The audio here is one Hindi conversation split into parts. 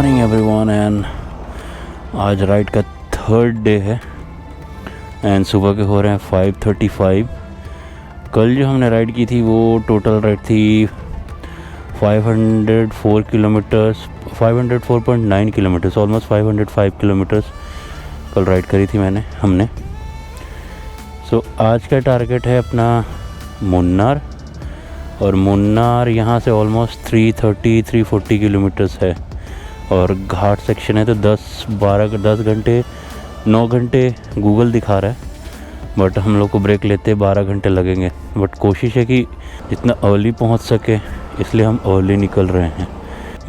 मॉर्निंग एवरीवन एंड आज राइड का थर्ड डे है एंड सुबह के हो रहे हैं 5:35। कल जो हमने राइड की थी वो टोटल राइड थी 504 किलोमीटर्स, 504.9 किलोमीटर्स, ऑलमोस्ट 505 किलोमीटर्स कल राइड करी थी हमने। सो आज का टारगेट है अपना मुन्नार, और मुन्नार यहाँ से ऑलमोस्ट 340 किलोमीटर्स है और घाट सेक्शन है तो 10 घंटे 9 घंटे गूगल दिखा रहा है, बट हम लोग को ब्रेक लेते 12 घंटे लगेंगे। बट कोशिश है कि जितना अर्ली पहुँच सके, इसलिए हम अर्ली निकल रहे हैं।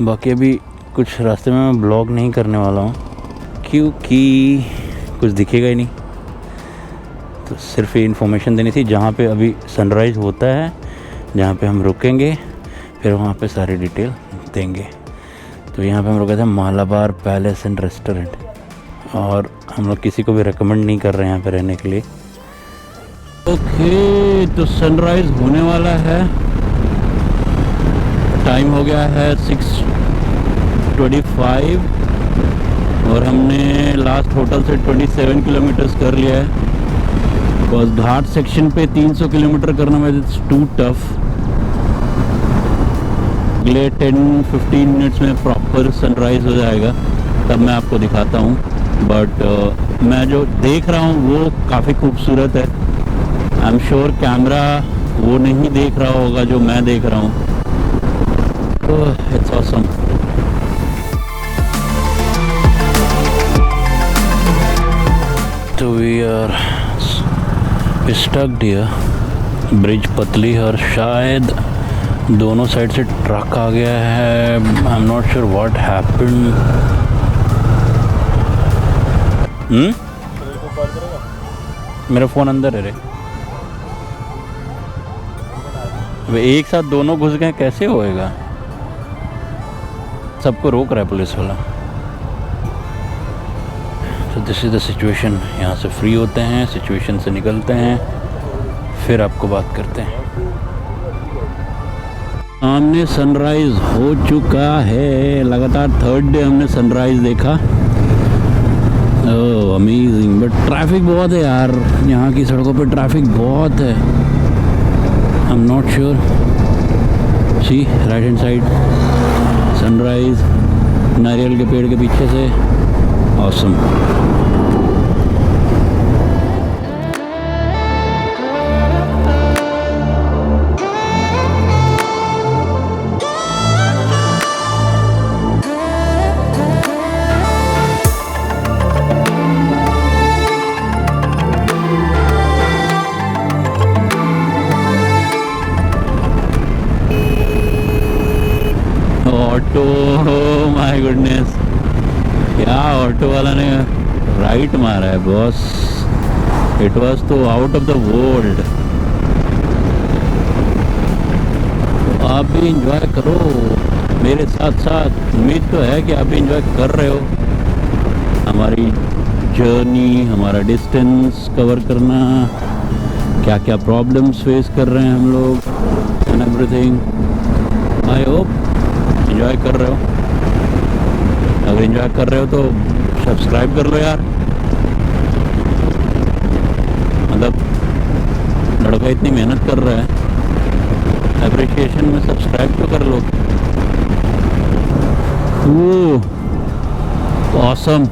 बाकी अभी कुछ रास्ते में मैं ब्लॉग नहीं करने वाला हूँ क्योंकि कुछ दिखेगा ही नहीं, तो सिर्फ ये इन्फॉर्मेशन देनी थी जहाँ पे अभी सनराइज़ होता है, जहाँ पे हम रुकेंगे, फिर वहाँ पे सारी डिटेल देंगे। तो यहाँ पे हम रुके थे मालाबार पैलेस एंड रेस्टोरेंट, और हम लोग किसी को भी रेकमेंड नहीं कर रहे हैं यहाँ पे रहने के लिए। ओके, तो सनराइज़ होने वाला है, टाइम हो गया है 6:25 और हमने लास्ट होटल से 27 किलोमीटर्स कर लिया है। बिकॉज घाट सेक्शन पे 300 किलोमीटर करना में इट्स टू टफ। अगले 10-15 मिनट्स में प्रॉपर सनराइज़ हो जाएगा, तब मैं आपको दिखाता हूँ। बट मैं जो देख रहा हूँ वो काफ़ी खूबसूरत है। आई एम श्योर कैमरा वो नहीं देख रहा होगा जो मैं देख रहा हूँ, तो इट्स ऑसम। तो we are stucked here, bridge पतली है और शायद दोनों साइड से ट्रक आ गया है। I am not sure what happened. मेरा फ़ोन अंदर है रे। वे एक साथ दोनों घुस गए, कैसे होएगा? सबको रोक रहा है पुलिस वाला। तो दिस इज़ द सिचुएशन। यहाँ से फ्री होते हैं, सिचुएशन से निकलते हैं, फिर आपको बात करते हैं। सामने सनराइज़ हो चुका है, लगातार थर्ड डे हमने सनराइज़ देखा। ओह अमेजिंग, बट ट्रैफिक बहुत है यार, यहाँ की सड़कों पे ट्रैफिक बहुत है। I am not sure. See right hand side sunrise नारियल के पेड़ के पीछे से, ऑसम। ऑटो, माय गुडनेस, क्या ऑटो वाला ने राइट मारा है बॉस। इट वाज तो आउट ऑफ द वर्ल्ड। तो आप भी इंजॉय करो मेरे साथ साथ। उम्मीद तो है कि आप भी इंजॉय कर रहे हो हमारी जर्नी, हमारा डिस्टेंस कवर करना, क्या क्या प्रॉब्लम्स फेस कर रहे हैं हम लोग and everything. I hope enjoy कर रहे हो। अगर एंजॉय कर रहे हो तो सब्सक्राइब कर लो यार। मतलब लड़का इतनी मेहनत कर रहा है, एप्रिसिएशन में सब्सक्राइब तो कर लो। ऑसम,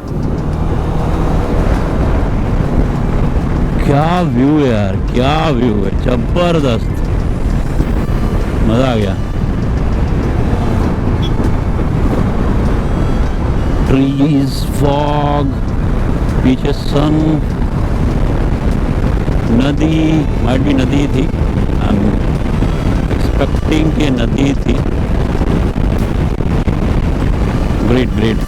क्या व्यू है यार, क्या व्यू है, जबरदस्त, मज़ा आ गया। ट्रीज, फॉग, पीछे सन, नदी, माइट भी नदी थी, आई एम एक्सपेक्टिंग कि नदी थी। Great great.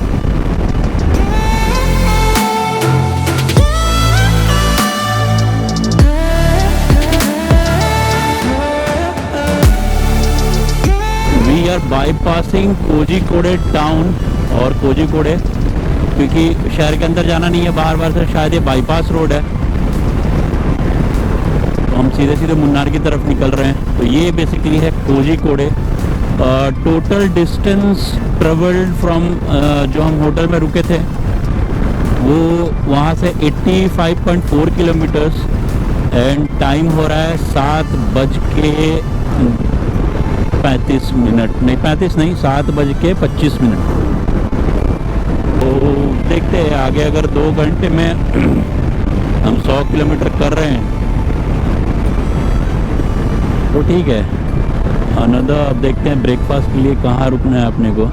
We are bypassing Kozhikode town, और कोझिकोडे क्योंकि शहर के अंदर जाना नहीं है बाहर बाहर से, शायद ये बाईपास रोड है, तो हम सीधे सीधे मुन्नार की तरफ निकल रहे हैं। तो ये बेसिकली है Kozhikode total distance travelled from जो हम होटल में रुके थे वो वहाँ से 85.4 किलोमीटर्स एंड टाइम हो रहा है 7:35 नहीं 35 नहीं 7:25। तो देखते हैं आगे अगर 2 घंटे में हम 100 किलोमीटर कर रहे हैं तो ठीक है। अनदर अब देखते हैं ब्रेकफास्ट के लिए कहाँ रुकना है अपने को।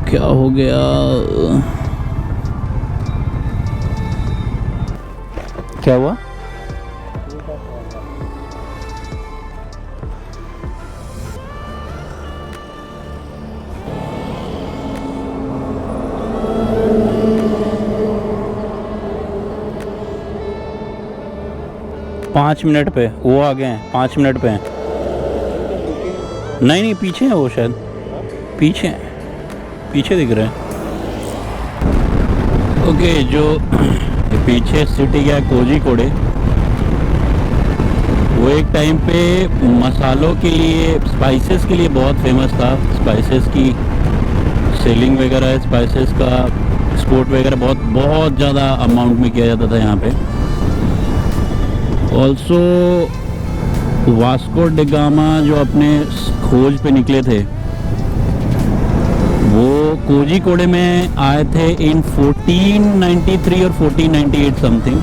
क्या हो गया? क्या हुआ? पाँच मिनट पे वो आ गए हैं, 5 मिनट पे हैं। नहीं पीछे है वो, शायद पीछे दिख रहे हैं। ओके, जो पीछे सिटी गया कोझिकोड, वो एक टाइम पे मसालों के लिए, स्पाइसेस के लिए बहुत फेमस था। स्पाइसेस की सेलिंग वगैरह, स्पाइसेस का एक्सपोर्ट वगैरह बहुत ज़्यादा अमाउंट में किया जाता था यहाँ पे। ऑल्सो वास्को ड गामा जो अपने खोज पे निकले थे वो कोझिकोड में आए थे इन 1493 और 1498 समथिंग।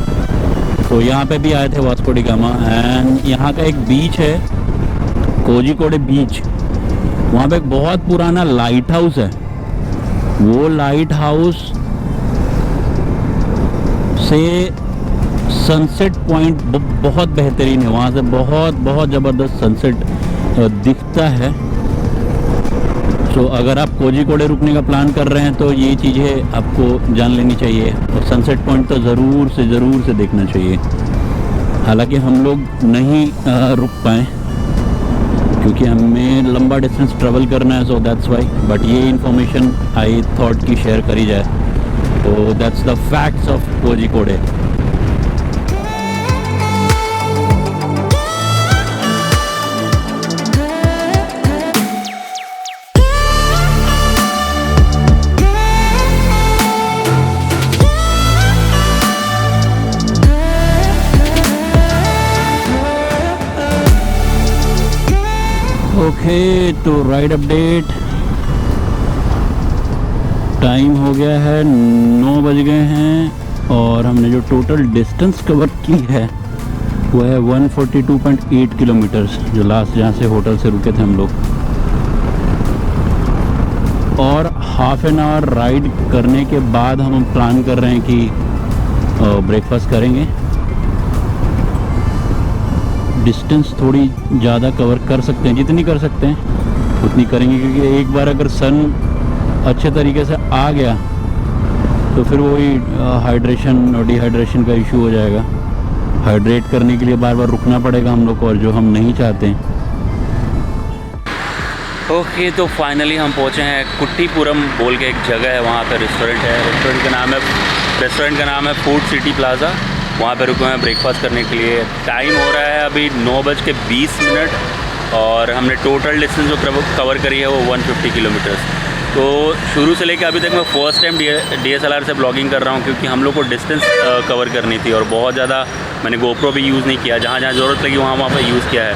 तो यहाँ पे भी आए थे वास्को ड गामा। एंड यहाँ का एक बीच है कोझिकोड बीच, वहाँ पे एक बहुत पुराना लाइट हाउस है। वो लाइट हाउस से सनसेट पॉइंट बहुत बेहतरीन है, वहाँ से बहुत ज़बरदस्त सनसेट दिखता है। तो अगर आप कोझिकोड रुकने का प्लान कर रहे हैं तो ये चीज़ें आपको जान लेनी चाहिए और सनसेट पॉइंट तो ज़रूर से देखना चाहिए। हालांकि हम लोग नहीं रुक पाए क्योंकि हमें लंबा डिस्टेंस ट्रैवल करना है, सो दैट्स वाई। बट ये इन्फॉर्मेशन आई थॉट कि शेयर करी जाए। तो that's the facts of Kozhikode. Okay, तो राइड अपडेट टाइम हो गया है 9 बज गए हैं और हमने जो टोटल डिस्टेंस कवर की है वो है 142.8 किलोमीटर्स, जो लास्ट जहाँ से होटल से रुके थे हम लोग। और हाफ एन आवर राइड करने के बाद हम प्लान कर रहे हैं कि ब्रेकफास्ट करेंगे। डिस्टेंस थोड़ी ज़्यादा कवर कर सकते हैं, जितनी कर सकते हैं उतनी करेंगे, क्योंकि एक बार अगर सन अच्छे तरीके से आ गया तो फिर वही हाइड्रेशन और डिहाइड्रेशन का इशू हो जाएगा। हाइड्रेट करने के लिए बार बार रुकना पड़ेगा हम लोग को, और जो हम नहीं चाहते हैं। ओके, तो फाइनली हम पहुँचे हैं कुट्टीपुरम बोल के एक जगह है, वहाँ पर रेस्टोरेंट है। रेस्टोरेंट का नाम है फूड सिटी प्लाज़ा। वहाँ पे रुके हैं ब्रेकफास्ट करने के लिए। टाइम हो रहा है अभी 9:20 और हमने टोटल डिस्टेंस जो कवर करी है वो 150 किलोमीटर्स। तो शुरू से लेकर अभी तक मैं फ़र्स्ट टाइम DSLR से ब्लॉगिंग कर रहा हूँ, क्योंकि हम लोग को डिस्टेंस कवर करनी थी और बहुत ज़्यादा मैंने GoPro भी यूज़ नहीं किया। जहाँ ज़रूरत लगी वहाँ पर यूज़ किया है।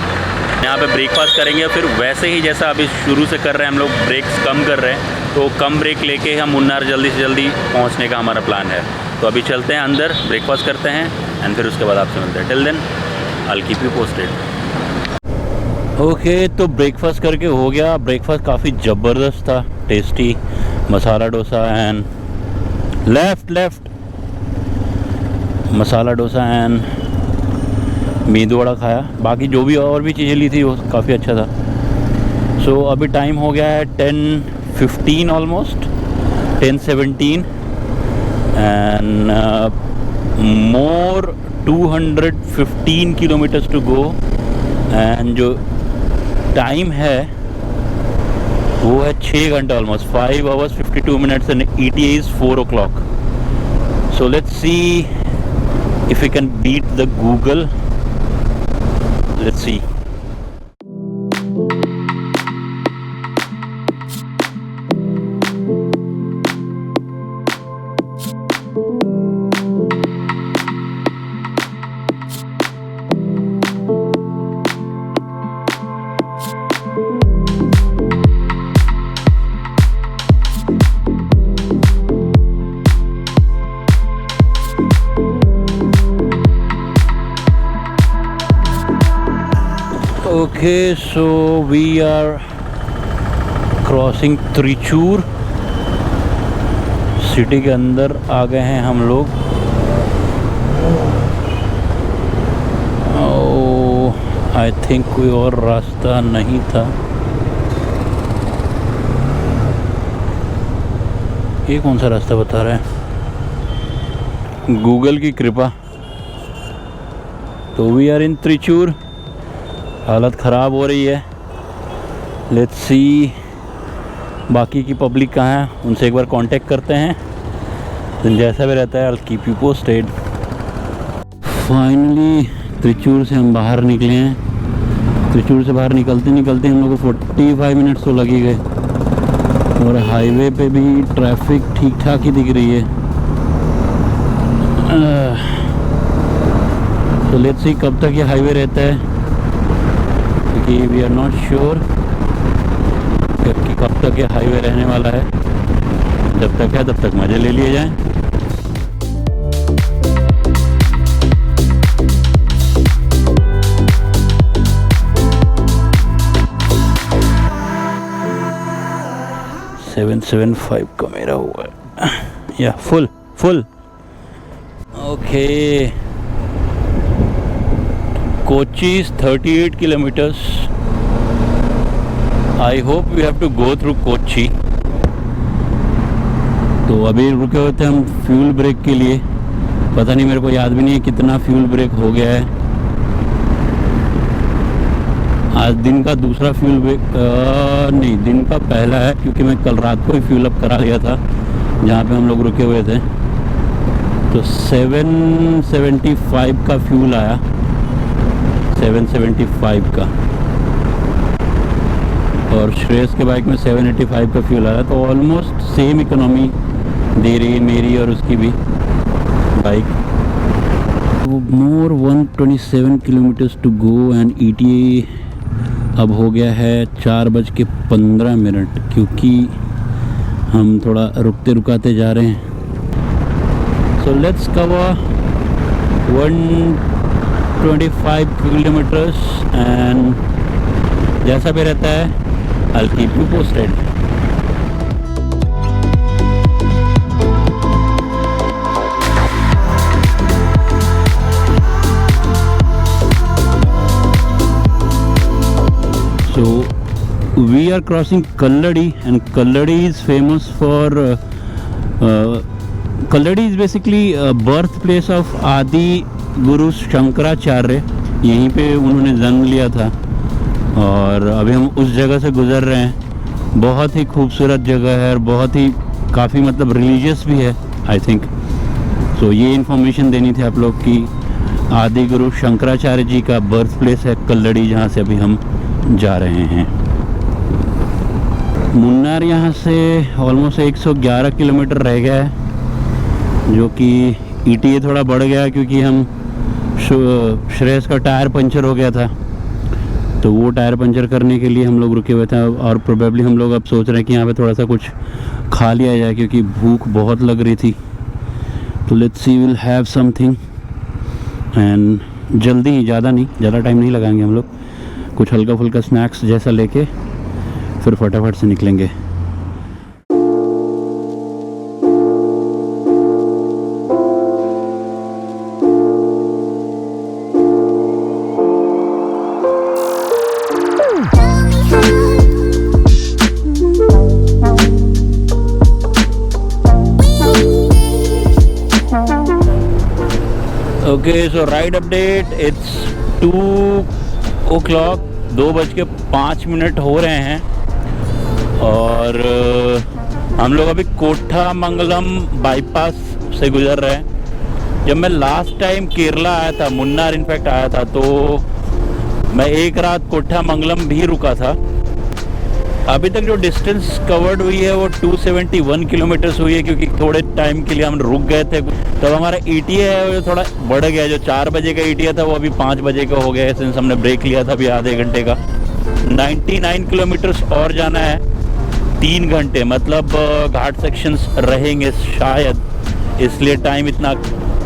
यहाँ पे ब्रेकफास्ट करेंगे, फिर वैसे ही जैसा अभी शुरू से कर रहे हैं हम लोग, ब्रेक्स कम कर रहे हैं, तो कम ब्रेक लेके हम मुन्नार जल्दी से जल्दी पहुँचने का हमारा प्लान है। तो अभी चलते हैं अंदर, ब्रेकफास्ट करते हैं एंड फिर उसके बाद आपसे मिलते हैं। Till then I will keep you posted. Okay, तो ब्रेकफास्ट करके हो गया। ब्रेकफास्ट काफ़ी ज़बरदस्त था, टेस्टी मसाला डोसा एंड लेफ्ट मसाला डोसा एंड मेदू वड़ा खाया। बाकी जो भी और भी चीज़ें ली थी वो काफ़ी अच्छा था। सो अभी टाइम हो गया है 10:15 almost 10:17 and more 215 kilometres to go. And जो टाइम है वो है 6 घंटे almost 5 hours 52 minutes and ETA is 4 o'clock। So let's see if we can beat the Google. Let's see. Okay, so we are crossing Trichur city के अंदर आ गए हैं हम लोग। आई थिंक कोई और रास्ता नहीं था। ये कौन सा रास्ता बता रहा है? गूगल की कृपा। तो वी आर इन त्रिचूर। हालत ख़राब हो रही है। लेट्स सी बाकी की पब्लिक कहाँ है, उनसे एक बार कांटेक्ट करते हैं। तो जैसा भी रहता है आई will keep you posted. Finally Trichur से हम बाहर निकले हैं। त्रिचूर से बाहर निकलते निकलते हम लोग को 45 मिनट्स तो लग ही गए। और हाईवे पे भी ट्रैफिक ठीक ठाक ही दिख रही है। तो लेट्स सी कब तक ये हाईवे रहता है, क्योंकि वी आर नॉट श्योर कि कब तक ये हाईवे रहने वाला है। जब तक है तब तक मज़े ले लिए जाएं। $775 का मेरा हुआ है या full okay. Kochi 38 kilometres. I hope we have to go through Kochi. तो अभी रुके हुए थे हम फ्यूल ब्रेक के लिए। पता नहीं, मेरे को याद भी नहीं है कितना फ्यूल ब्रेक हो गया है। आज दिन का दूसरा फ्यूल ब्रेक नहीं, दिन का पहला है, क्योंकि मैं कल रात को ही फ्यूल अप करा लिया था जहाँ पे हम लोग रुके हुए थे। तो 775 का फ्यूल आया, 775 का। और श्रेयस के बाइक में 785 का फ्यूल आया। तो ऑलमोस्ट सेम इकोनॉमी दे रही है मेरी और उसकी भी bike. More 127 kilometres to go and ETA अब हो गया है 4:15, क्योंकि हम थोड़ा रुकते रुकाते जा रहे हैं। So let's cover 125 kilometres and जैसा भी रहता है I'll keep you posted. So we are crossing Kalladi, and Kalladi is famous for Kalladi is basically a birthplace of Adi Guru Shankaracharya. यहीं पे उन्होंने जन्म लिया था और अभी हम उस जगह से गुज़र रहे हैं। बहुत ही खूबसूरत जगह है और बहुत ही काफ़ी मतलब रिलीजियस भी है आई थिंक। सो ये इन्फॉर्मेशन देनी थी आप लोग की। आदि गुरु शंकराचार्य जी का बर्थ प्लेस है कल्लड़ी, जहाँ से अभी हम जा रहे हैं। मुन्नार यहाँ से ऑलमोस्ट 111 किलोमीटर रह गया है, जो कि ETA थोड़ा बढ़ गया क्योंकि हम श्रेयस का टायर पंचर हो गया था। तो वो टायर पंचर करने के लिए हम लोग रुके हुए थे। और प्रोबेबली हम लोग अब सोच रहे हैं कि यहाँ पे थोड़ा सा कुछ खा लिया जाए, क्योंकि भूख बहुत लग रही थी। तो let's see will have something and जल्दी ही, ज़्यादा नहीं, ज़्यादा टाइम नहीं लगाएंगे हम लोग। कुछ हल्का फुल्का स्नैक्स जैसा लेके फिर फटाफट से निकलेंगे। Okay, so ride update. It's 2 o'clock, 2:05 हो रहे हैं और हम लोग अभी कोठा मंगलम बाईपास से गुजर रहे हैं। जब मैं लास्ट टाइम केरला आया था, मुन्नार इनफैक्ट आया था, तो मैं एक रात कोट्टामंगलम भी रुका था। अभी तक जो डिस्टेंस कवर्ड हुई है वो 271 किलोमीटर्स हुई है, क्योंकि थोड़े टाइम के लिए हम रुक गए थे। तब हमारा ETA है वो थोड़ा बढ़ गया, जो 4 बजे का ETA था वो अभी 5 बजे का हो गया है, सिंस हमने ब्रेक लिया था अभी आधे घंटे का। 99 किलोमीटर्स और जाना है, 3 घंटे, मतलब घाट सेक्शंस रहेंगे शायद, इसलिए टाइम इतना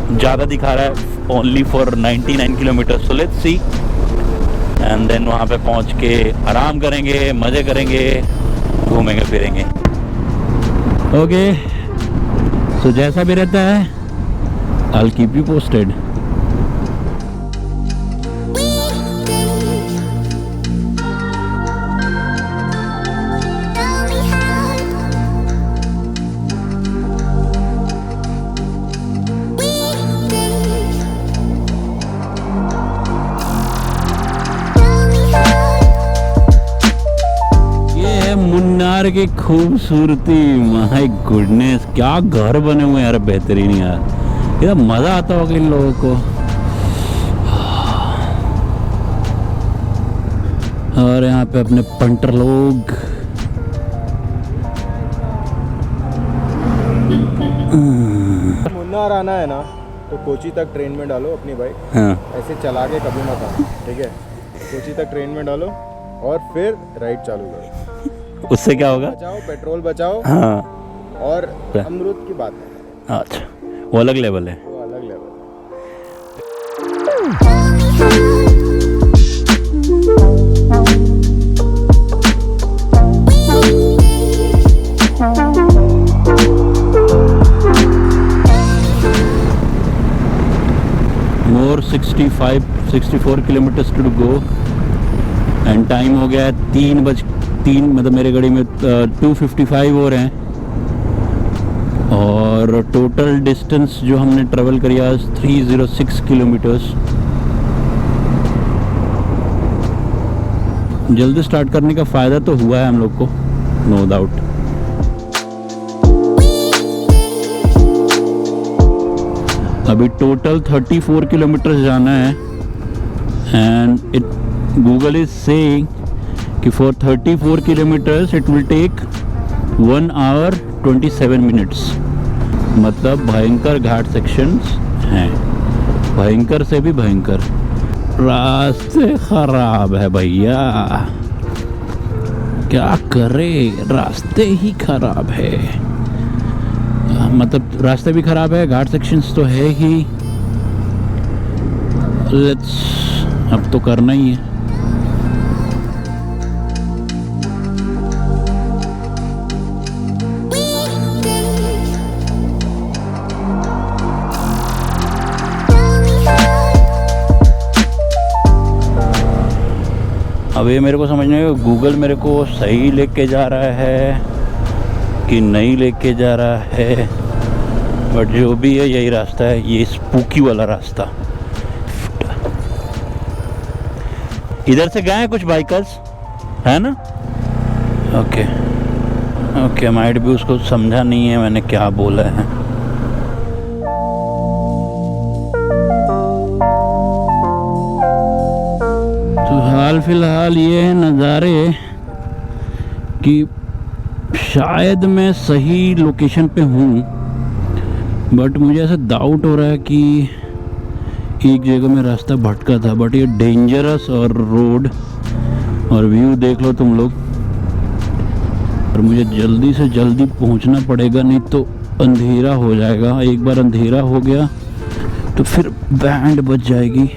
ज़्यादा दिखा रहा है, only for 99 kilometre. So let's see, and then वहाँ पे पहुँच के आराम करेंगे, मज़े करेंगे, घूमेंगे फिरेंगे। ओके, सो जैसा भी रहता है I'll keep you posted. Munnar की खूबसूरती, माय गुडनेस, क्या घर बने हुए हैं यार, बेहतरीन यार, इतना मजा आता होगा इन लोगों को। और यहाँ पे अपने पंटर लोग, मुन्नार आना है ना तो कोची तक ट्रेन में डालो अपनी बाइक। हाँ। ऐसे चला के कभी मत आना, ठीक है? कोची तक ट्रेन में डालो और फिर राइड चालू करो। उससे क्या होगा? बचाओ, पेट्रोल बचाओ। हाँ। और अमरूद की बात है, अच्छा, वो अलग लेवल है। वो अलग level more 64 kilometres to go, and time हो गया है 3 मतलब मेरे गाड़ी में 2:55 हो रहे हैं, और टोटल डिस्टेंस जो हमने ट्रेवल किया 306 किलोमीटर्स। जल्दी स्टार्ट करने का फ़ायदा तो हुआ है हम लोग को, नो डाउट। अभी टोटल 34 किलोमीटर जाना है, and it Google is saying कि for 34 kilometres it will take 1 hour 27 minutes। मतलब भयंकर घाट सेक्शंस हैं, भयंकर से भी भयंकर। रास्ते खराब है भैया, क्या करे, रास्ते ही खराब है। मतलब रास्ते भी खराब है, घाट सेक्शंस तो है ही। लेट्स, अब तो करना ही है। अब ये मेरे को समझ नहीं, गूगल मेरे को सही लेके जा रहा है कि नहीं लेके जा रहा है, बट जो भी है यही रास्ता है, ये स्पूकी वाला रास्ता। इधर से गए हैं कुछ बाइकर्स, है ना? ओके, माइट भी उसको समझा नहीं है मैंने क्या बोला है। तो हाल फिलहाल ये है नज़ारे कि शायद मैं सही लोकेशन पे हूँ, बट मुझे ऐसा डाउट हो रहा है कि एक जगह में रास्ता भटका था, बट ये डेंजरस और रोड और व्यू देख लो तुम लोग। और मुझे जल्दी से जल्दी पहुंचना पड़ेगा, नहीं तो अंधेरा हो जाएगा। एक बार अंधेरा हो गया तो फिर बैंड बज जाएगी।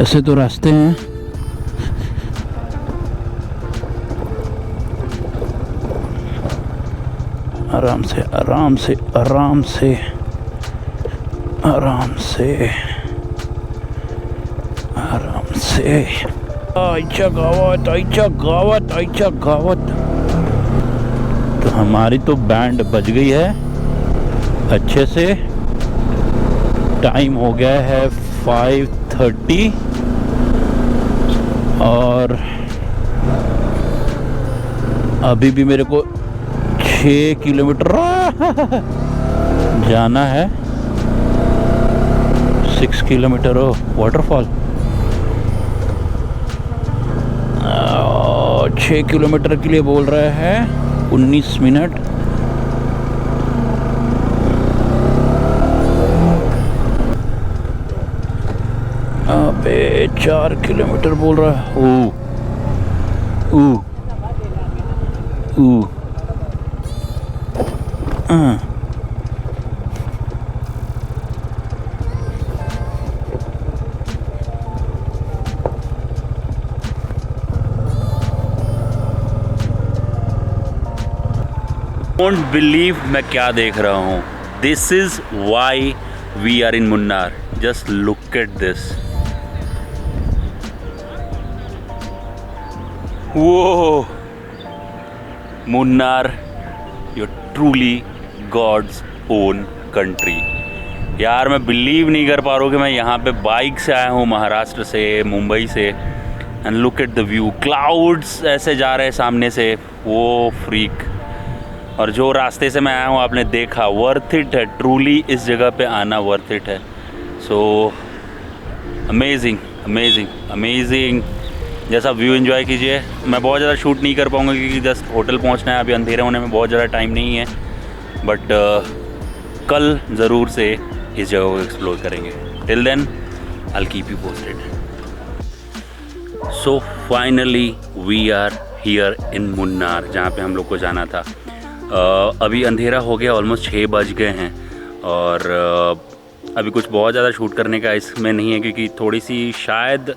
ऐसे तो रास्ते हैं, आराम से आराम से आराम से आराम से आराम से। आइचा गावत, आइचा गावत, आइचा गावत। तो हमारी तो बैंड बज गई है अच्छे से। टाइम हो गया है 5:30 और अभी भी मेरे को 6 किलोमीटर जाना है 6 किलोमीटर वाटरफॉल, 6 किलोमीटर के लिए बोल रहा है 19 मिनट। अबे 4 किलोमीटर बोल रहा है। डोंट बिलीव मैं क्या देख रहा हूँ। This is why we are in Munnar. Just look at this. वो Munnar, you're truly God's own country। यार मैं बिलीव नहीं कर पा रहा हूँ कि मैं यहाँ पे बाइक से आया हूँ, महाराष्ट्र से, मुंबई से। And look at the view, clouds ऐसे जा रहे हैं सामने से, वो फ्रीक। और जो रास्ते से मैं आया हूँ आपने देखा, वर्थ इट है, ट्रूली इस जगह पे आना वर्थ इट है। So amazing amazing amazing. जैसा व्यू एंजॉय कीजिए। मैं बहुत ज़्यादा शूट नहीं कर पाऊँगा क्योंकि जस्ट होटल पहुँचना है, अभी अंधेरे होने में बहुत ज़्यादा टाइम नहीं है। बट कल ज़रूर से इस जगह को एक्सप्लोर करेंगे। Till then I will keep you posted. So finally we are here in Munnar, जहाँ पे हम लोग को जाना था। अभी अंधेरा हो गया, ऑलमोस्ट 6 बज गए हैं। और अभी कुछ बहुत ज़्यादा शूट करने का इसमें नहीं है क्योंकि थोड़ी सी शायद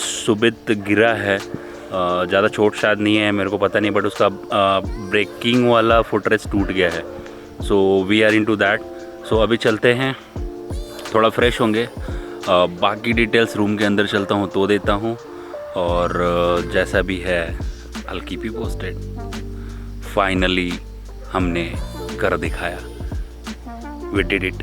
सुबित गिरा है। ज़्यादा चोट शायद नहीं है, मेरे को पता नहीं, बट उसका ब्रेकिंग वाला फुटरेस्ट टूट गया है। So we are into that. So अभी चलते हैं, थोड़ा फ्रेश होंगे। बाकी डिटेल्स रूम के अंदर चलता हूँ तो देता हूँ, और जैसा भी है आई will keep you posted. Finally हमने कर दिखाया, वी डिड इट।